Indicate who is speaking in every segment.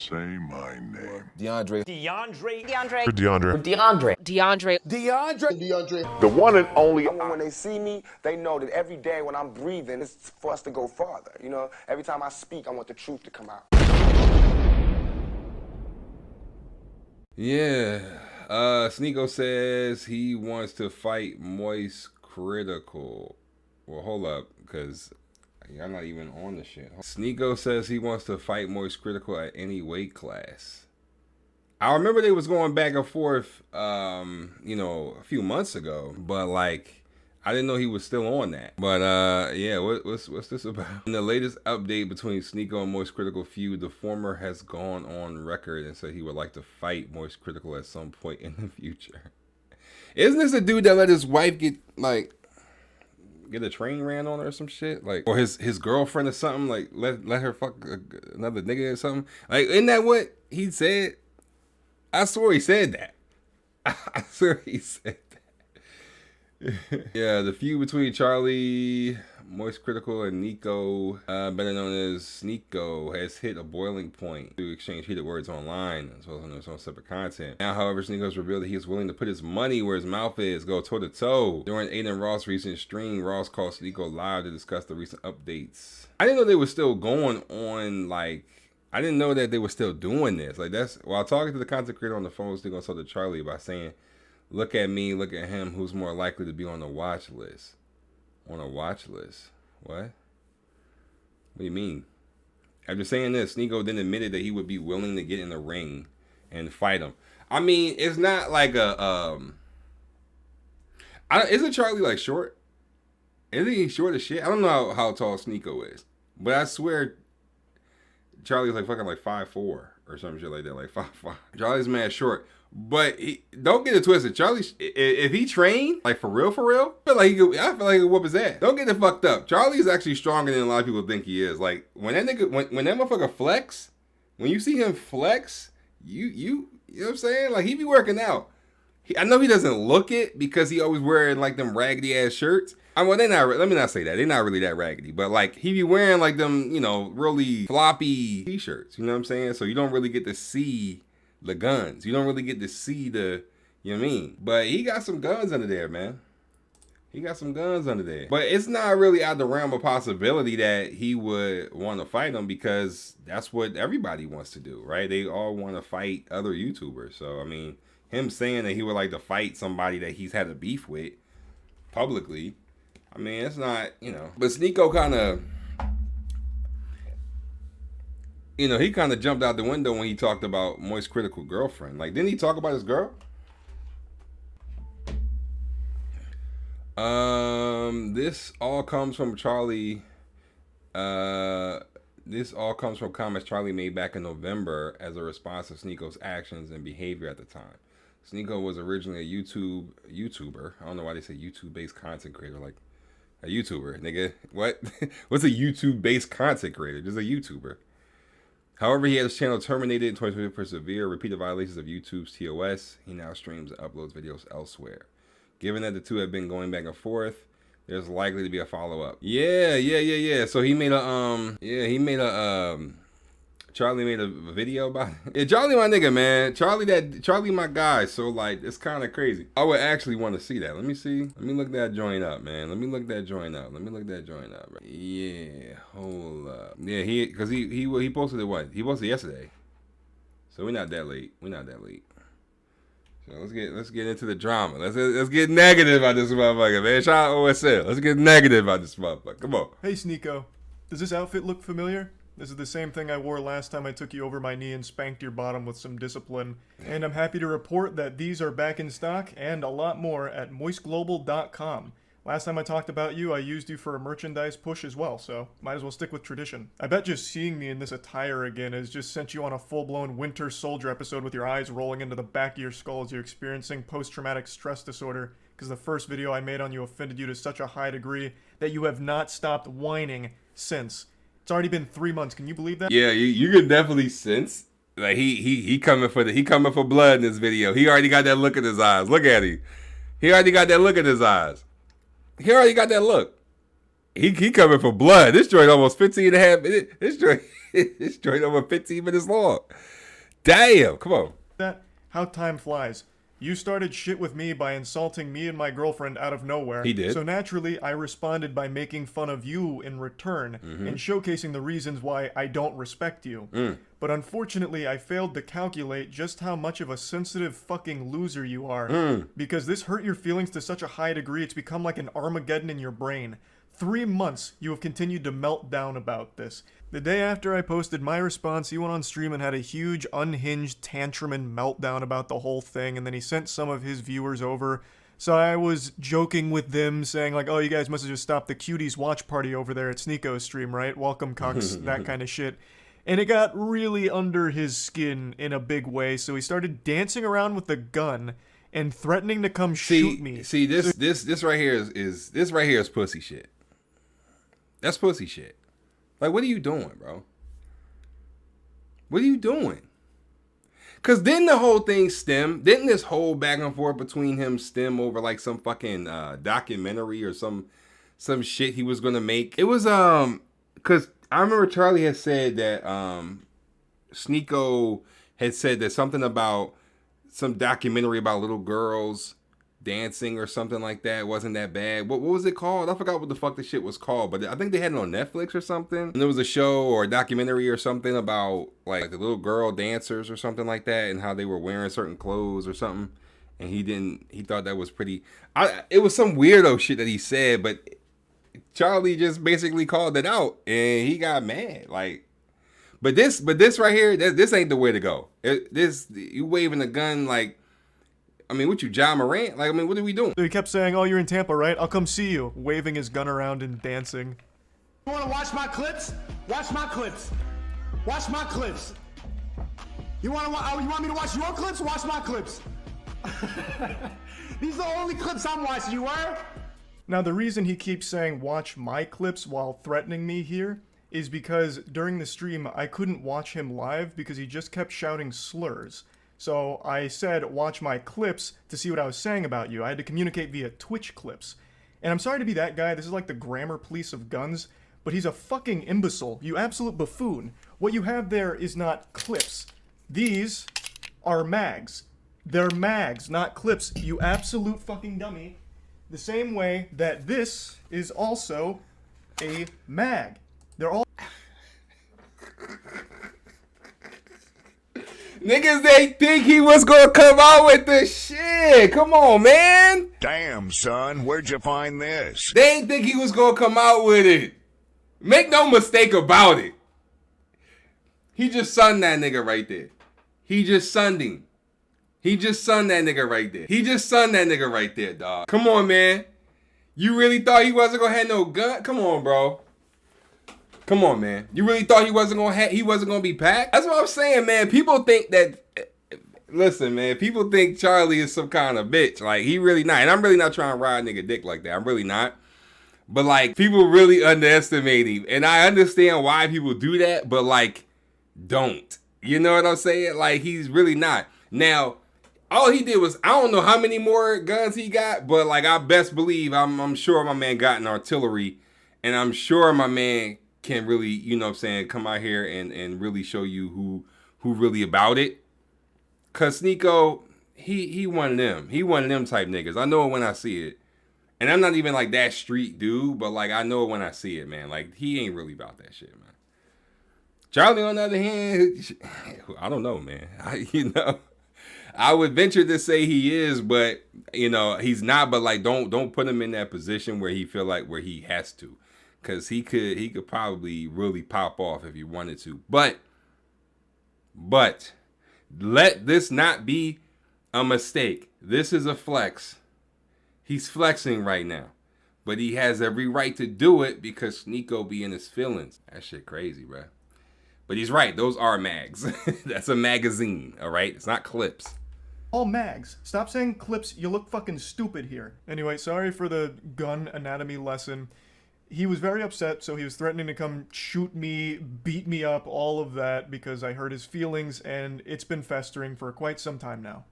Speaker 1: Say my name.
Speaker 2: DeOndre.
Speaker 3: DeOndre.
Speaker 4: DeOndre.
Speaker 5: DeOndre.
Speaker 4: DeOndre.
Speaker 6: DeOndre.
Speaker 1: DeOndre.
Speaker 5: The one and only.
Speaker 7: When they see me, they know that every day when I'm breathing, it's for us to go farther. You know, every time I speak, I want the truth to come out.
Speaker 2: Yeah. Sneako says he wants to fight MoistCr1Tikal. Well, hold up, because y'all not even on the shit. Sneako says he wants to fight MoistCr1Tikal at any weight class. I remember they was going back and forth, you know, a few months ago, but like, I didn't know he was still on that. But yeah, what's this about? In the latest update between Sneako and MoistCr1Tikal feud, the former has gone on record and said he would like to fight MoistCr1Tikal at some point in the future. Isn't this a dude that let his wife get a train ran on her or some shit? Like, or his girlfriend or something? Like, let her fuck another nigga or something? Like, isn't that what he said? I swear he said that. I swear he said that. Yeah, the feud between Charlie, MoistCr1Tikal, and Nico, better known as Sneako, has hit a boiling point to exchange heated words online as well as on his own separate content. Now, however, Sneako has revealed that he is willing to put his money where his mouth is, go toe-to-toe. During Aiden Ross' recent stream, Ross called Sneako live to discuss the recent updates. I didn't know they were still going on, like, I didn't know that they were still doing this. Like, that's, while talking to the content creator on the phone, Sneako told to Charlie by saying, look at me, look at him, who's more likely to be on the watch list. On a watch list? What? What do you mean? After saying this, Sneako then admitted that he would be willing to get in the ring and fight him. I mean, it's not like a, isn't Charlie like short? Isn't he short as shit? I don't know how tall Sneako is, but I swear Charlie's like fucking like 5'4" or some shit like that, like 5'5". Charlie's mad short. But don't get it twisted. Charlie, if he trained, like for real, I feel like he could whoop his ass. Don't get it fucked up. Charlie is actually stronger than a lot of people think he is. Like when that nigga, when that motherfucker flex, when you see him flex, you know what I'm saying? Like he be working out. I know he doesn't look it because he always wearing like them raggedy ass shirts. I mean, let me not say that. They're not really that raggedy, but like he be wearing like them, you know, really floppy t-shirts. You know what I'm saying? So you don't really get to see the guns. You don't really get to see the, you know what I mean? But he got some guns under there, man. He got some guns under there. But it's not really out the realm of possibility that he would want to fight him because that's what everybody wants to do, right? They all want to fight other YouTubers. So, I mean, him saying that he would like to fight somebody that he's had a beef with publicly, I mean, it's not, you know. But Sneako kind of, you know, he kind of jumped out the window when he talked about MoistCr1Tikal girlfriend. Like, didn't he talk about his girl? This all comes from Charlie. This all comes from comments Charlie made back in November as a response to Sneako's actions and behavior at the time. Sneako was originally a YouTuber. I don't know why they say YouTube-based content creator. Like, a YouTuber, nigga. What? What's a YouTube-based content creator? Just a YouTuber. However, he had his channel terminated in 2020 for severe repeated violations of YouTube's TOS. He now streams and uploads videos elsewhere. Given that the two have been going back and forth, there's likely to be a follow-up. Yeah. So he made a, Charlie made a video about it. Yeah, Charlie my nigga, man. Charlie my guy. So like, it's kind of crazy. I would actually want to see that. Let me see. Let me look that joint up, man. Let me look that joint up. Right? Yeah, hold up. Yeah, he posted it what? He posted yesterday. So we're not that late. So let's get into the drama. Let's get negative about this motherfucker, man. Shout out OSL. Let's get negative about this motherfucker. Come on.
Speaker 5: Hey, Sneako. Does this outfit look familiar? This is the same thing I wore last time I took you over my knee and spanked your bottom with some discipline. And I'm happy to report that these are back in stock and a lot more at MoistGlobal.com. Last time I talked about you, I used you for a merchandise push as well, so might as well stick with tradition. I bet just seeing me in this attire again has just sent you on a full-blown Winter Soldier episode with your eyes rolling into the back of your skull as you're experiencing post-traumatic stress disorder, because the first video I made on you offended you to such a high degree that you have not stopped whining since. It's already been 3 months. Can you believe that?
Speaker 2: Yeah, you can definitely sense like he coming for blood in this video. He already got that look in his eyes. Look at him. He already got that look in his eyes. He already got that look. He coming for blood. This joint almost 15 and a half minutes. This joint over 15 minutes long. Damn, come on.
Speaker 5: That how time flies. You started shit with me by insulting me and my girlfriend out of nowhere.
Speaker 2: He did.
Speaker 5: So naturally, I responded by making fun of you in return and showcasing the reasons why I don't respect you. But unfortunately, I failed to calculate just how much of a sensitive fucking loser you are. Because this hurt your feelings to such a high degree, it's become like an Armageddon in your brain. 3 months, you have continued to melt down about this. The day after I posted my response, he went on stream and had a huge, unhinged tantrum and meltdown about the whole thing, and then he sent some of his viewers over. So I was joking with them, saying like, oh, you guys must have just stopped the cuties watch party over there at Sneako's stream, right? Welcome, cucks, that kind of shit. And it got really under his skin in a big way, so he started dancing around with the gun and threatening to come shoot me.
Speaker 2: See, this right here is pussy shit. That's pussy shit. Like, what are you doing, bro? What are you doing? Because didn't the whole thing stem? Didn't this whole back and forth between him stem over like some fucking documentary or some shit he was gonna make? It was because I remember Charlie had said that Sneako had said that something about some documentary about little girls dancing or something like that. It wasn't that bad. What was it called? I forgot what the fuck the shit was called, but I think they had it on Netflix or something. And there was a show or a documentary or something about like the little girl dancers or something like that and how they were wearing certain clothes or something. And he thought that was pretty, it was some weirdo shit that he said, but Charlie just basically called it out and he got mad. Like, but this right here, this ain't the way to go. You waving a gun like, I mean, what you, John Morant? Like, I mean, what are we doing?
Speaker 5: So he kept saying, oh, you're in Tampa, right? I'll come see you. Waving his gun around and dancing.
Speaker 3: You wanna watch my clips? Watch my clips. Watch my clips. You want me to watch your clips? Watch my clips. These are the only clips I'm watching, you were?
Speaker 5: Now, the reason he keeps saying watch my clips while threatening me here is because during the stream, I couldn't watch him live because he just kept shouting slurs. So I said, watch my clips to see what I was saying about you. I had to communicate via Twitch clips. And I'm sorry to be that guy, this is like the grammar police of guns, but he's a fucking imbecile, you absolute buffoon. What you have there is not clips. These are mags. They're mags, not clips, you absolute fucking dummy. The same way that this is also a mag. They're all...
Speaker 2: Niggas, they think he was gonna come out with this shit. Come on, man.
Speaker 1: Damn, son, where'd you find this?
Speaker 2: They didn't think he was gonna come out with it. Make no mistake about it. He just sunned that nigga right there. He just sunned him. He just sunned that nigga right there. He just sunned that nigga right there, dog. Come on, man. You really thought he wasn't gonna have no gun? Come on, bro. Come on, man. You really thought he wasn't gonna be packed? That's what I'm saying, man. People think that. Listen, man. People think Charlie is some kind of bitch. Like, he really not. And I'm really not trying to ride nigga dick like that. I'm really not. But like, people really underestimate him, and I understand why people do that. But like, don't. You know what I'm saying? Like, he's really not. Now, all he did was, I don't know how many more guns he got, but like, I best believe, I'm sure my man got an artillery, and I'm sure my man can really, you know what I'm saying, come out here and really show you who really about it. Cause Sneako, he one of them. He one of them type niggas. I know it when I see it. And I'm not even like that street dude, but like, I know it when I see it, man. Like, he ain't really about that shit, man. Charlie, on the other hand, I don't know, man. I would venture to say he is, but you know, he's not. But like, don't put him in that position where he feel like where he has to. Cause he could probably really pop off if he wanted to. But let this not be a mistake. This is a flex. He's flexing right now. But he has every right to do it because Sneako be in his feelings. That shit crazy, bro. But he's right. Those are mags. That's a magazine, all right? It's not clips.
Speaker 5: All mags. Stop saying clips. You look fucking stupid here. Anyway, sorry for the gun anatomy lesson. He was very upset, so he was threatening to come shoot me, beat me up, all of that, because I hurt his feelings, and it's been festering for quite some time now.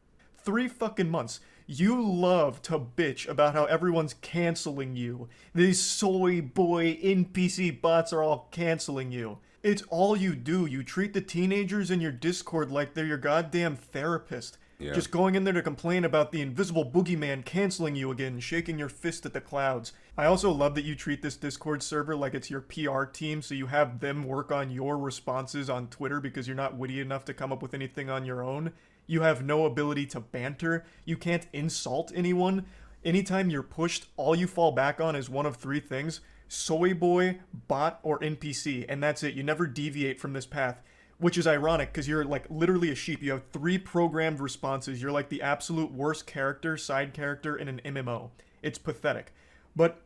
Speaker 5: 3 fucking months, you love to bitch about how everyone's canceling you. These soy boy NPC bots are all canceling you. It's all you do. You treat the teenagers in your Discord like they're your goddamn therapist.
Speaker 2: Yeah.
Speaker 5: Just going in there to complain about the invisible boogeyman canceling you again, shaking your fist at the clouds. I also love that you treat this Discord server like it's your PR team, so you have them work on your responses on Twitter because you're not witty enough to come up with anything on your own. You have no ability to banter. You can't insult anyone. Anytime you're pushed, all you fall back on is one of 3 things: soy boy, bot, or NPC, and that's it. You never deviate from this path. Which is ironic, because you're like literally a sheep. You have 3 programmed responses. You're like the absolute worst character, side character in an MMO. It's pathetic. But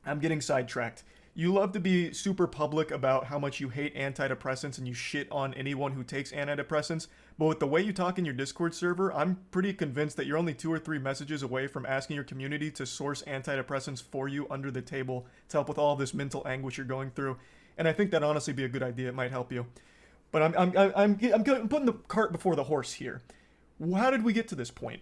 Speaker 5: I'm getting sidetracked. You love to be super public about how much you hate antidepressants and you shit on anyone who takes antidepressants. But with the way you talk in your Discord server, I'm pretty convinced that you're only 2 or 3 messages away from asking your community to source antidepressants for you under the table to help with all this mental anguish you're going through. And I think that'd honestly be a good idea. It might help you. But I'm putting the cart before the horse here. How did we get to this point?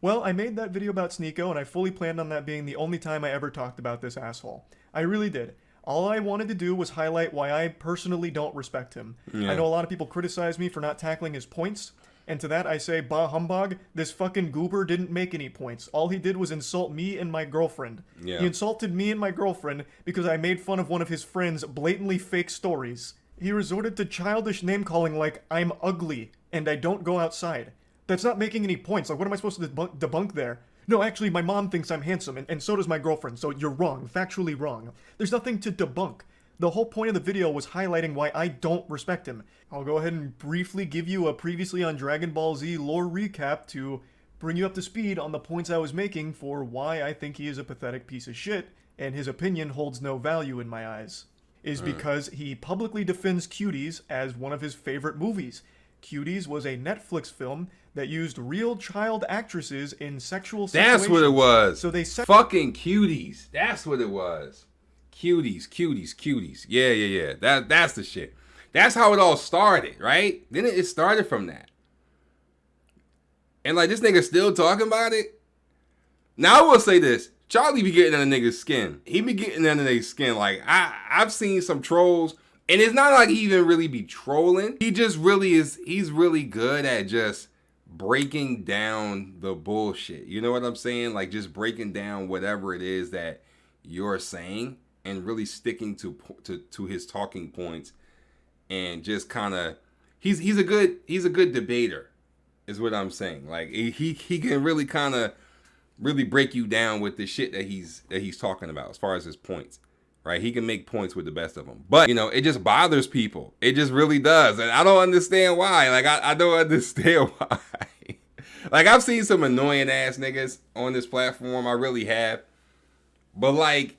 Speaker 5: Well, I made that video about Sneako, and I fully planned on that being the only time I ever talked about this asshole. I really did. All I wanted to do was highlight why I personally don't respect him.
Speaker 2: Yeah.
Speaker 5: I know a lot of people criticize me for not tackling his points, and to that I say, bah humbug, this fucking goober didn't make any points. All he did was insult me and my girlfriend.
Speaker 2: Yeah.
Speaker 5: He insulted me and my girlfriend because I made fun of one of his friend's blatantly fake stories. He resorted to childish name-calling like, I'm ugly, and I don't go outside. That's not making any points. Like, what am I supposed to debunk there? No, actually, my mom thinks I'm handsome, and so does my girlfriend, so you're wrong, factually wrong. There's nothing to debunk. The whole point of the video was highlighting why I don't respect him. I'll go ahead and briefly give you a previously on Dragon Ball Z lore recap to bring you up to speed on the points I was making for why I think he is a pathetic piece of shit, and his opinion holds no value in my eyes. Is because he publicly defends Cuties as one of his favorite movies. Cuties was a Netflix film that used real child actresses in sexual situations.
Speaker 2: That's what it was.
Speaker 5: So they
Speaker 2: fucking Cuties. That's what it was. Cuties. Yeah. That's the shit. That's how it all started, right? Then it started from that. And like this nigga still talking about it. Now I will say this. Charlie be getting under niggas' skin. He be getting under niggas' skin. Like, I've seen some trolls, and it's not like he even really be trolling. He just really is, he's really good at just breaking down the bullshit. You know what I'm saying? Like, just breaking down whatever it is that you're saying and really sticking to his talking points and just kind of, he's a good debater is what I'm saying. Like, he can really kind of really break you down with the shit that he's talking about as far as his points, right? He can make points with the best of them, but you know, it just bothers people. It just really does, and I don't understand why. Like, I don't understand why. Like, I've seen some annoying ass niggas on this platform. I really have, but like,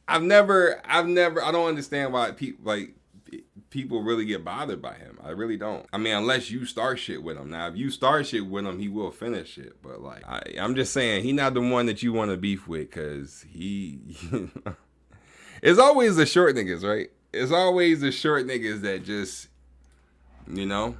Speaker 2: I don't understand why people really get bothered by him. I really don't. I mean, unless you start shit with him. Now, if you start shit with him, he will finish it. But like, I'm just saying, he not the one that you want to beef with, because he... It's always the short niggas, right? It's always the short niggas that just, you know,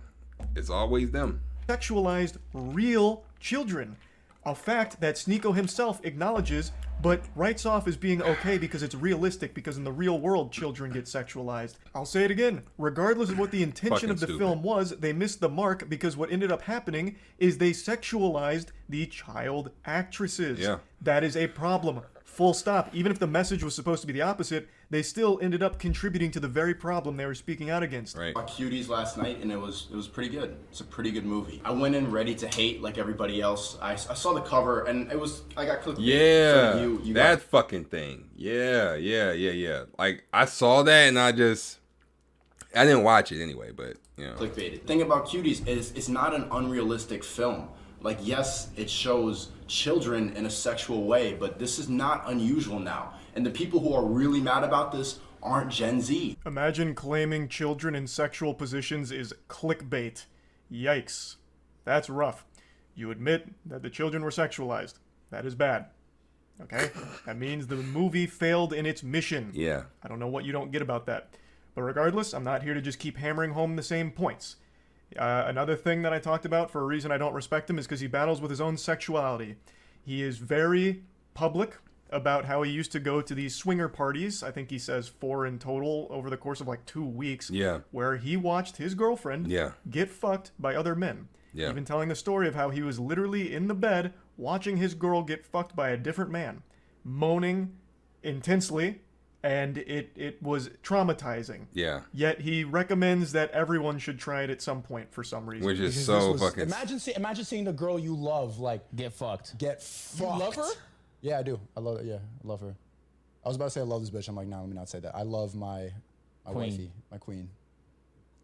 Speaker 2: it's always them.
Speaker 5: Sexualized real children. A fact that Sneako himself acknowledges, but writes off as being okay because it's realistic, because in the real world, children get sexualized. I'll say it again. Regardless of what the intention of the film was, they missed the mark, because what ended up happening is they sexualized the child actresses.
Speaker 2: Yeah.
Speaker 5: That is a problem. Full stop. Even if the message was supposed to be the opposite, they still ended up contributing to the very problem they were speaking out against.
Speaker 2: Right.
Speaker 4: I saw Cuties last night, and it was pretty good. It's a pretty good movie. I went in ready to hate like everybody else. I saw the cover, and I got clicked.
Speaker 2: Yeah,
Speaker 4: so you
Speaker 2: that
Speaker 4: got
Speaker 2: fucking thing. Yeah. Like, I saw that, and I didn't watch it anyway, but you know.
Speaker 4: clickbaited. The thing about Cuties is it's not an unrealistic film. Like, yes, it shows children in a sexual way, but this is not unusual now. And the people who are really mad about this aren't Gen Z.
Speaker 5: Imagine claiming children in sexual positions is clickbait. Yikes. That's rough. You admit that the children were sexualized. That is bad. Okay? That means the movie failed in its mission.
Speaker 2: Yeah.
Speaker 5: I don't know what you don't get about that. But regardless, I'm not here to just keep hammering home the same points. Another thing that I talked about for a reason I don't respect him is because he battles with his own sexuality. He is very public about how he used to go to these swinger parties. I think he says 4 in total over the course of like 2 weeks.
Speaker 2: Yeah.
Speaker 5: Where he watched his girlfriend get fucked by other men. Yeah. Even telling the story of how he was literally in the bed watching his girl get fucked by a different man, moaning intensely, and it was traumatizing. Yeah. Yet he recommends that everyone should try it at some point for some reason.
Speaker 2: Which is so fucking...
Speaker 6: Imagine seeing the girl you love, like...
Speaker 8: Get fucked.
Speaker 6: Get fucked.
Speaker 8: You love her?
Speaker 6: Yeah, I do. I love it. Yeah, I love her. I was about to say I love this bitch. I'm like, nah, let me not say that. I love my wifey, my queen.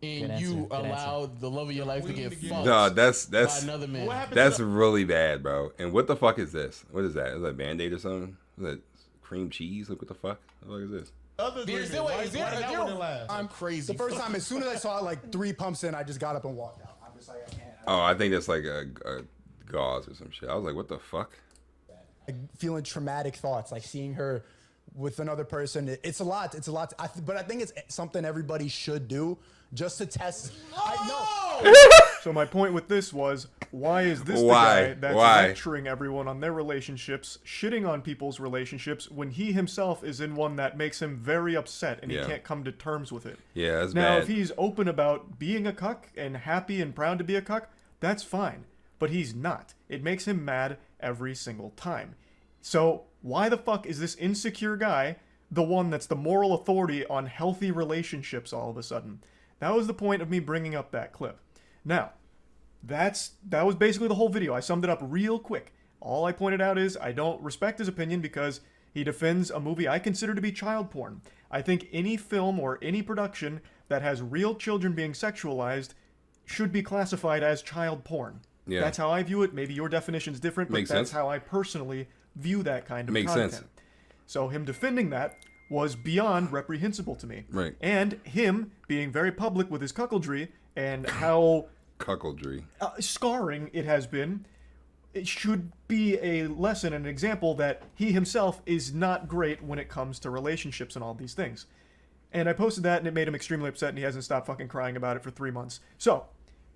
Speaker 8: And you allowed the love of your life to get fucked.
Speaker 2: No, that's
Speaker 8: by another man.
Speaker 2: That's really bad, bro. And what the fuck is this? What is that? Is that Band-Aid or something? Is that cream cheese? Like, what the fuck? What is this?
Speaker 6: I'm crazy. The first time, as soon as I saw like 3 pumps in, I just got up and walked out. I'm just like, I can't.
Speaker 2: Oh, I think that's like a gauze or some shit. I was like, what the fuck?
Speaker 6: Like, feeling traumatic thoughts, like seeing her with another person. It's a lot. It's a lot. But I think it's something everybody should do just to test.
Speaker 5: So my point with this was, why is this the guy that's lecturing everyone on their relationships, shitting on people's relationships, when he himself is in one that makes him very upset and he can't come to terms with it?
Speaker 2: Yeah, that's
Speaker 5: now,
Speaker 2: bad.
Speaker 5: if he's open about being a cuck and happy and proud to be a cuck, that's fine. But he's not. It makes him mad every single time. So why the fuck is this insecure guy the one that's the moral authority on healthy relationships all of a sudden? That was the point of me bringing up that clip. Now, that was basically the whole video. I summed it up real quick. All I pointed out is I don't respect his opinion because he defends a movie I consider to be child porn. I think any film or any production that has real children being sexualized should be classified as child porn. Yeah. That's how I view it. Maybe your definition's different, but that's how I personally view that kind of content. Makes sense. So him defending that was beyond reprehensible to me. Right. And him being very public with his cuckoldry and how...
Speaker 2: cuckoldry.
Speaker 5: Scarring it has been. It should be a lesson and an example that he himself is not great when it comes to relationships and all these things. And I posted that and it made him extremely upset and he hasn't stopped fucking crying about it for 3 months. So,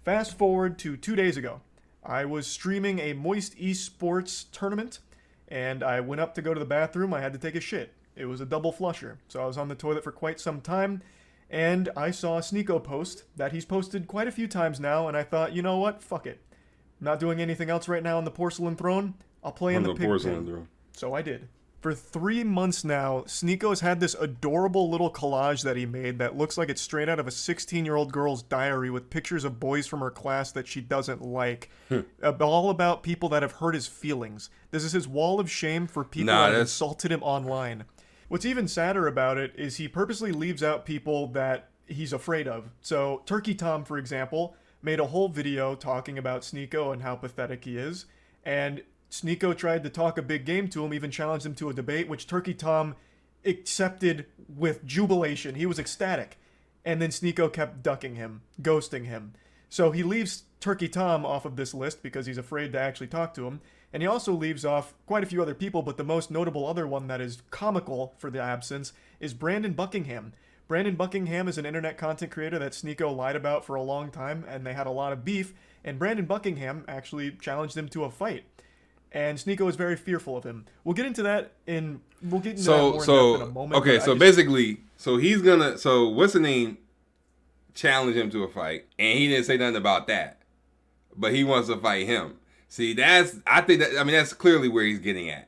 Speaker 5: fast forward to 2 days ago. I was streaming a Moist Esports tournament and I went up to go to the bathroom. I had to take a shit. It was a double flusher. So I was on the toilet for quite some time. And I saw a Sneako post that he's posted quite a few times now, and I thought, you know what? Fuck it. I'm not doing anything else right now on the Porcelain Throne. I'll play in the pig pen. So I did. For 3 months now, Sneako's had this adorable little collage that he made that looks like it's straight out of a 16-year-old girl's diary with pictures of boys from her class that she doesn't like. All about people that have hurt his feelings. This is his wall of shame for people that insulted him online. What's even sadder about it is he purposely leaves out people that he's afraid of. So Turkey Tom, for example, made a whole video talking about Sneako and how pathetic he is. And Sneako tried to talk a big game to him, even challenged him to a debate, which Turkey Tom accepted with jubilation. He was ecstatic. And then Sneako kept ducking him, ghosting him. So he leaves Turkey Tom off of this list because he's afraid to actually talk to him. And he also leaves off quite a few other people, but the most notable other one that is comical for the absence is Brandon Buckingham. Brandon Buckingham is an internet content creator that Sneako lied about for a long time, and they had a lot of beef, and Brandon Buckingham actually challenged him to a fight. And Sneako is very fearful of him. We'll get into that in that more in depth in a moment.
Speaker 2: Okay, so basically, so what's the name? Challenge him to a fight, and he didn't say nothing about that, but he wants to fight him. See, I think that's clearly where he's getting at.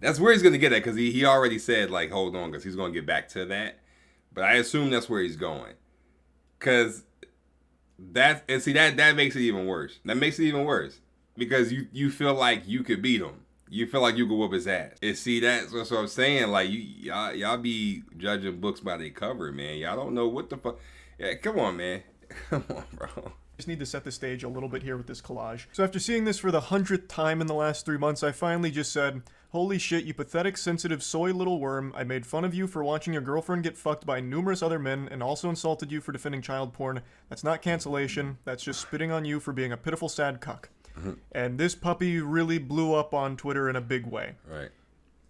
Speaker 2: That's where he's going to get at, because he already said, like, hold on, because he's going to get back to that. But I assume that's where he's going. Because that makes it even worse. That makes it even worse. Because you feel like you could beat him. You feel like you could whoop his ass. And see, that's what I'm saying. Like, y'all be judging books by their cover, man. Y'all don't know what the fuck. Yeah, come on, man. Come on, bro.
Speaker 5: Just need to set the stage a little bit here with this collage. So after seeing this for the 100th time in the last 3 months, I finally just said, holy shit, you pathetic, sensitive, soy little worm. I made fun of you for watching your girlfriend get fucked by numerous other men and also insulted you for defending child porn. That's not cancellation. That's just spitting on you for being a pitiful, sad cuck. And this puppy really blew up on Twitter in a big way.
Speaker 2: Right.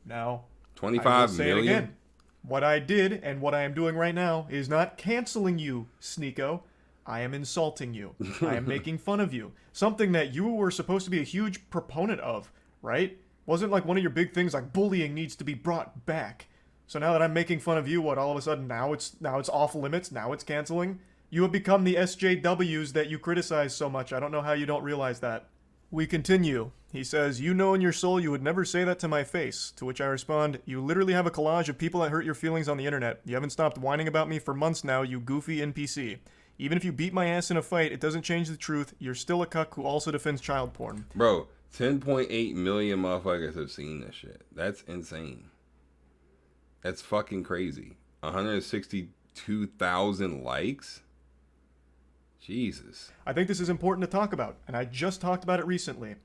Speaker 5: Now,
Speaker 2: 25 million?
Speaker 5: It again. What I did and what I am doing right now is not canceling you, Sneako. I am insulting you. I am making fun of you. Something that you were supposed to be a huge proponent of, right? Wasn't like one of your big things like bullying needs to be brought back. So now that I'm making fun of you, what, all of a sudden now it's off limits, now it's canceling? You have become the SJWs that you criticize so much. I don't know how you don't realize that. We continue. He says, you know in your soul you would never say that to my face. To which I respond, you literally have a collage of people that hurt your feelings on the internet. You haven't stopped whining about me for months now, you goofy NPC. Even if you beat my ass in a fight, it doesn't change the truth. You're still a cuck who also defends child porn.
Speaker 2: Bro, 10.8 million motherfuckers have seen this shit. That's insane. That's fucking crazy. 162,000 likes? Jesus.
Speaker 5: I think this is important to talk about, and I just talked about it recently.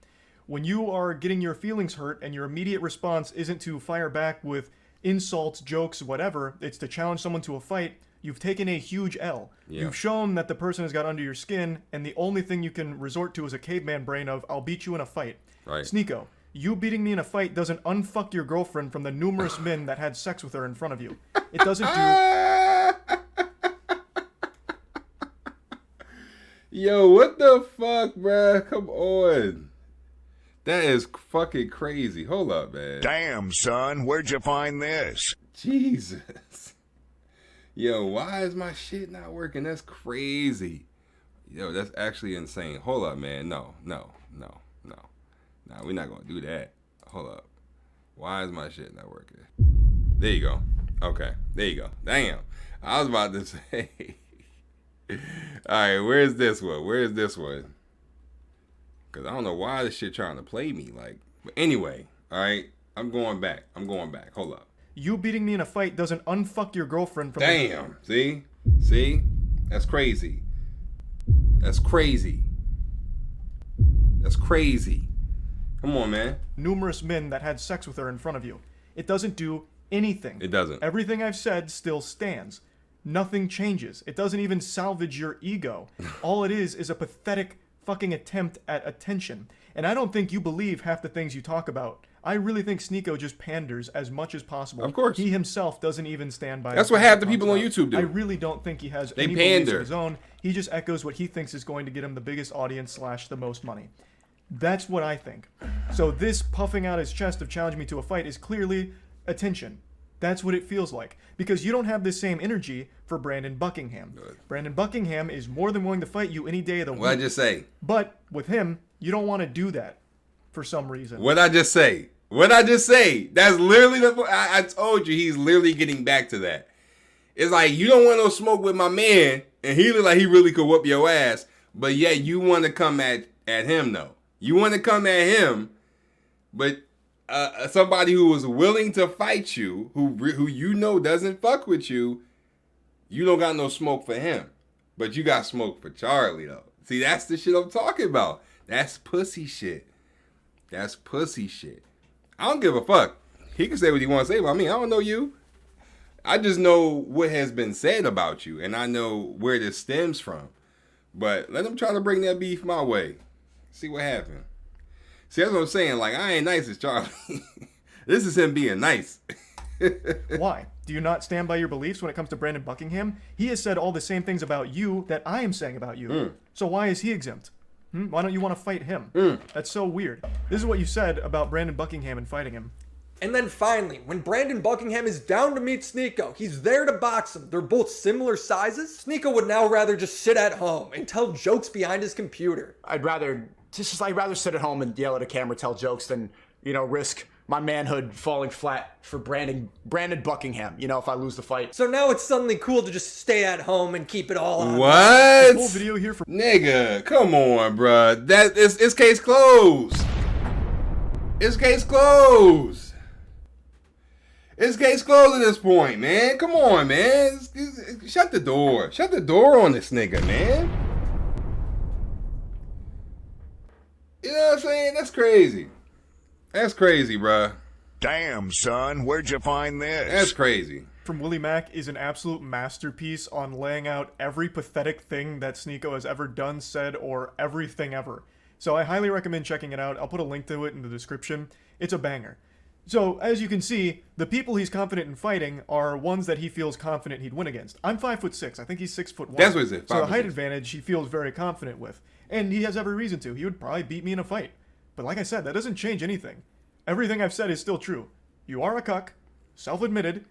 Speaker 5: When you are getting your feelings hurt and your immediate response isn't to fire back with insults, jokes, whatever, it's to challenge someone to a fight, you've taken a huge L.
Speaker 2: Yeah.
Speaker 5: You've shown that the person has got under your skin, and the only thing you can resort to is a caveman brain of, I'll beat you in a fight.
Speaker 2: Right.
Speaker 5: Sneako, you beating me in a fight doesn't unfuck your girlfriend from the numerous men that had sex with her in front of you. It doesn't do...
Speaker 2: Yo, what the fuck, bruh? Come on. That is fucking crazy. Hold up, man.
Speaker 1: Damn, son, where'd you find this?
Speaker 2: Jesus. Yo, why is my shit not working? That's crazy. Yo, that's actually insane. Hold up, man. No, we're not gonna do that. Hold up. Why is my shit not working? There you go. Okay, there you go. Damn. I was about to say. Alright, where's this one? Because I don't know why this shit trying to play me. Like, but anyway, alright. I'm going back. Hold up.
Speaker 5: You beating me in a fight doesn't unfuck your girlfriend from...
Speaker 2: Damn. See? That's crazy. Come on, man.
Speaker 5: Numerous men that had sex with her in front of you. It doesn't do anything.
Speaker 2: It doesn't.
Speaker 5: Everything I've said still stands. Nothing changes. It doesn't even salvage your ego. All it is a pathetic fucking attempt at attention. And I don't think you believe half the things you talk about. I really think Sneako just panders as much as possible.
Speaker 2: Of course.
Speaker 5: He himself doesn't even stand by.
Speaker 2: That's what half the people on YouTube do.
Speaker 5: I really don't think he has any beliefs of his own. He just echoes what he thinks is going to get him the biggest audience / the most money. That's what I think. So this puffing out his chest of challenging me to a fight is clearly attention. That's what it feels like. Because you don't have the same energy for Brandon Buckingham.
Speaker 2: Good.
Speaker 5: Brandon Buckingham is more than willing to fight you any day of the week.
Speaker 2: What'd I just say?
Speaker 5: But with him, you don't want to do that for some reason.
Speaker 2: What'd I just say? That's literally I told you he's literally getting back to that. It's like, you don't want no smoke with my man, and he look like he really could whoop your ass, but yet you want to come at him, though. You want to come at him, but somebody who was willing to fight you, who you know doesn't fuck with you, you don't got no smoke for him. But you got smoke for Charlie, though. See, that's the shit I'm talking about. That's pussy shit. I don't give a fuck. He can say what he wants to say about me. I don't know you. I just know what has been said about you, and I know where this stems from. But let him try to bring that beef my way. See what happened. See, that's what I'm saying. Like, I ain't nice as Charlie. This is him being nice.
Speaker 5: Why? Do you not stand by your beliefs when it comes to Brandon Buckingham? He has said all the same things about you that I am saying about you. So why is he exempt? Why don't you want to fight him? That's so weird. This is what you said about Brandon Buckingham and fighting him.
Speaker 9: And then finally, when Brandon Buckingham is down to meet Sneako, he's there to box him. They're both similar sizes. Sneako would now rather just sit at home and tell jokes behind his computer.
Speaker 3: I'd rather sit at home and yell at a camera, tell jokes than, risk my manhood falling flat for Brandon Buckingham, if I lose the fight.
Speaker 9: So now it's suddenly cool to just stay at home and keep it all on.
Speaker 2: What?
Speaker 5: Full video here for
Speaker 2: Nigga, come on, bruh. It's case closed. It's case closed. It's case closed at this point, man. Come on, man. Shut the door. Shut the door on this nigga, man. You know what I'm saying? That's crazy. That's crazy, bruh.
Speaker 1: Damn, son, where'd you find this?
Speaker 2: That's crazy.
Speaker 5: From Willie Mack is an absolute masterpiece on laying out every pathetic thing that Sneako has ever done, said, or everything ever. So I highly recommend checking it out. I'll put a link to it in the description. It's a banger. So, as you can see, the people he's confident in fighting are ones that he feels confident he'd win against. I'm 5'6". I think he's 6'1".
Speaker 2: That's what he said.
Speaker 5: So the height advantage he feels very confident with. And he has every reason to. He would probably beat me in a fight. But like I said, that doesn't change anything. Everything I've said is still true. You are a cuck, self-admitted,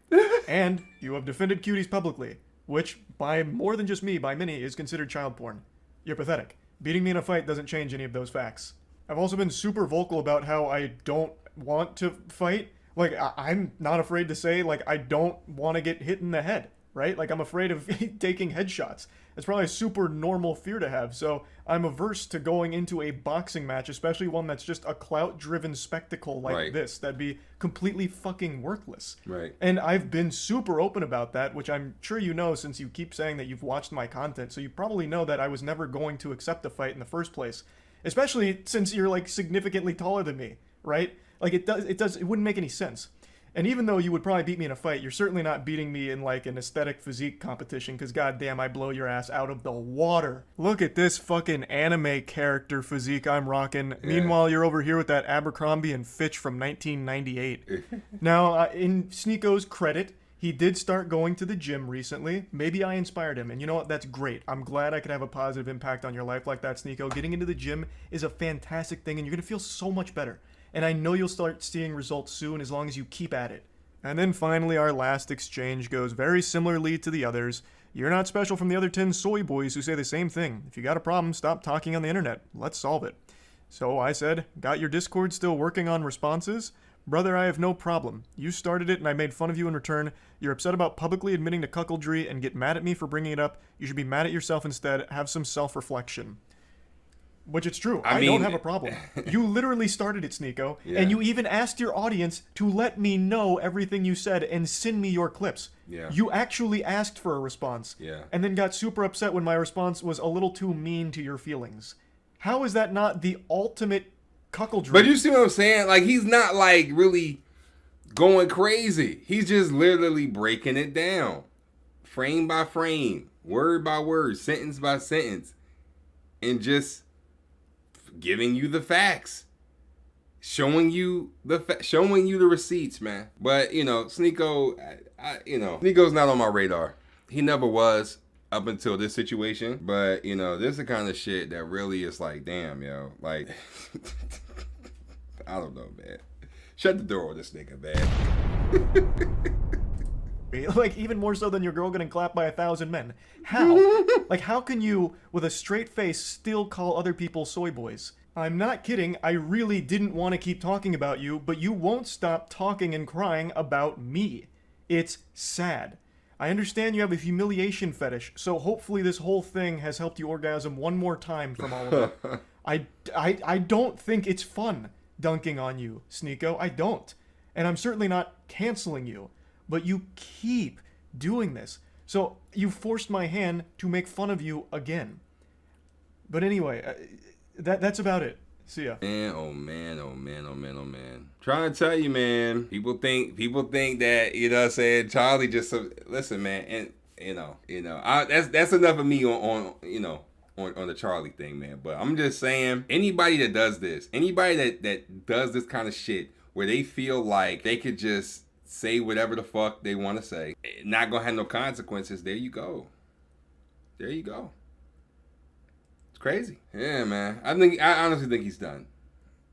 Speaker 5: and you have defended cuties publicly, which, by more than just me, by many, is considered child porn. You're pathetic. Beating me in a fight doesn't change any of those facts. I've also been super vocal about how I don't want to fight. Like, I'm not afraid to say, like, I don't want to get hit in the head, right? Like, I'm afraid of taking headshots. It's probably a super normal fear to have, so I'm averse to going into a boxing match, especially one that's just a clout-driven spectacle like this. That'd be completely fucking worthless.
Speaker 2: Right.
Speaker 5: And I've been super open about that, which I'm sure you know since you keep saying that you've watched my content, so you probably know that I was never going to accept a fight in the first place. Especially since you're, like, significantly taller than me, right? Like, it wouldn't make any sense. And even though you would probably beat me in a fight, you're certainly not beating me in, like, an aesthetic physique competition, because goddamn, I blow your ass out of the water. Look at this fucking anime character physique I'm rocking. Yeah. Meanwhile, you're over here with that Abercrombie and Fitch from 1998. Now, in Sneako's credit, he did start going to the gym recently. Maybe I inspired him, and you know what? That's great. I'm glad I could have a positive impact on your life like that, Sneako. Getting into the gym is a fantastic thing, and you're going to feel so much better. And I know you'll start seeing results soon as long as you keep at it. And then finally, our last exchange goes very similarly to the others. You're not special from the other 10 soy boys who say the same thing. If you got a problem, stop talking on the internet. Let's solve it. So I said, got your Discord still working on responses? Brother, I have no problem. You started it and I made fun of you in return. You're upset about publicly admitting to cuckoldry and get mad at me for bringing it up. You should be mad at yourself instead. Have some self-reflection. Which it's true. I don't have a problem. You literally started it, Sneako. Yeah. And you even asked your audience to let me know everything you said and send me your clips.
Speaker 2: Yeah.
Speaker 5: You actually asked for a response.
Speaker 2: Yeah.
Speaker 5: And then got super upset when my response was a little too mean to your feelings. How is that not the ultimate cuckoldry?
Speaker 2: But you see what I'm saying? Like, he's not, like, really going crazy. He's just literally breaking it down. Frame by frame. Word by word. Sentence by sentence. And just giving you the facts, showing you the receipts, man. But you know, Sneako, Sneako's not on my radar. He never was up until this situation. But you know, this is the kind of shit that really is like, damn, yo, like, I don't know, man. Shut the door on this nigga, man.
Speaker 5: Like, even more so than your girl getting clapped by 1,000 men. How? Like, how can you, with a straight face, still call other people soy boys? I'm not kidding. I really didn't want to keep talking about you, but you won't stop talking and crying about me. It's sad. I understand you have a humiliation fetish, so hopefully this whole thing has helped you orgasm one more time from all of it. I don't think it's fun dunking on you, Sneako. I don't. And I'm certainly not canceling you. But you keep doing this. So you forced my hand to make fun of you again. But anyway, that's about it. See ya.
Speaker 2: Man, oh man, oh man, oh man, oh man. Trying to tell you, man. People think that, you know what I'm saying, Charlie just listen, man, and that's enough of me on the Charlie thing, man. But I'm just saying, anybody that does this, anybody that does this kind of shit where they feel like they could just say whatever the fuck they want to say, not gonna have no consequences, there you go. There you go. It's crazy. Yeah, man. I honestly think he's done.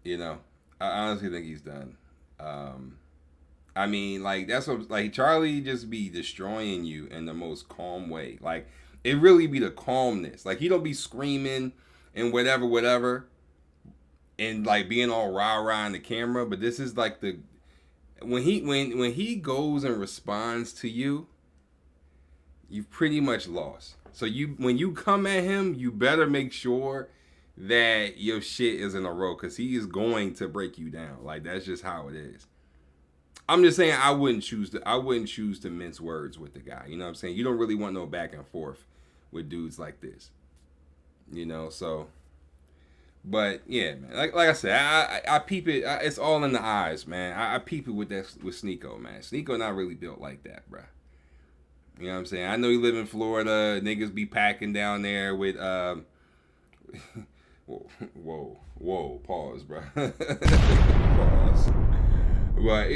Speaker 2: You know, I honestly think he's done. I mean, like, that's what, like, Charlie just be destroying you in the most calm way. Like, it really be the calmness. Like, he don't be screaming and whatever, and like being all rah-rah in the camera, but this is like the when he goes and responds to you, you've pretty much lost. So when you come at him, you better make sure that your shit is in a row, because he is going to break you down. Like, that's just how it is. I'm just saying, I wouldn't choose to mince words with the guy. You know what I'm saying? You don't really want no back and forth with dudes like this. You know, so. But yeah, man. Like I said, I peep it. It's all in the eyes, man. I peep it with Sneako, man. Sneako not really built like that, bro. You know what I'm saying? I know you live in Florida. Niggas be packing down there with whoa, pause, bro. Pause. But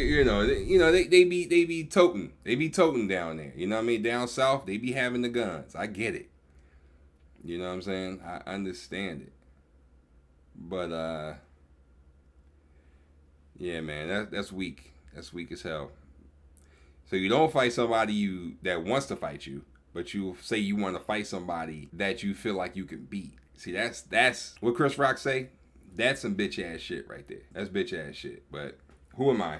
Speaker 2: they be toting down there. You know what I mean? Down south, they be having the guns. I get it. You know what I'm saying? I understand it. But yeah, man, that's weak. That's weak as hell. So you don't fight somebody that wants to fight you, but you say you want to fight somebody that you feel like you can beat. See, that's what Chris Rock say. That's some bitch ass shit right there. That's bitch ass shit. But who am I?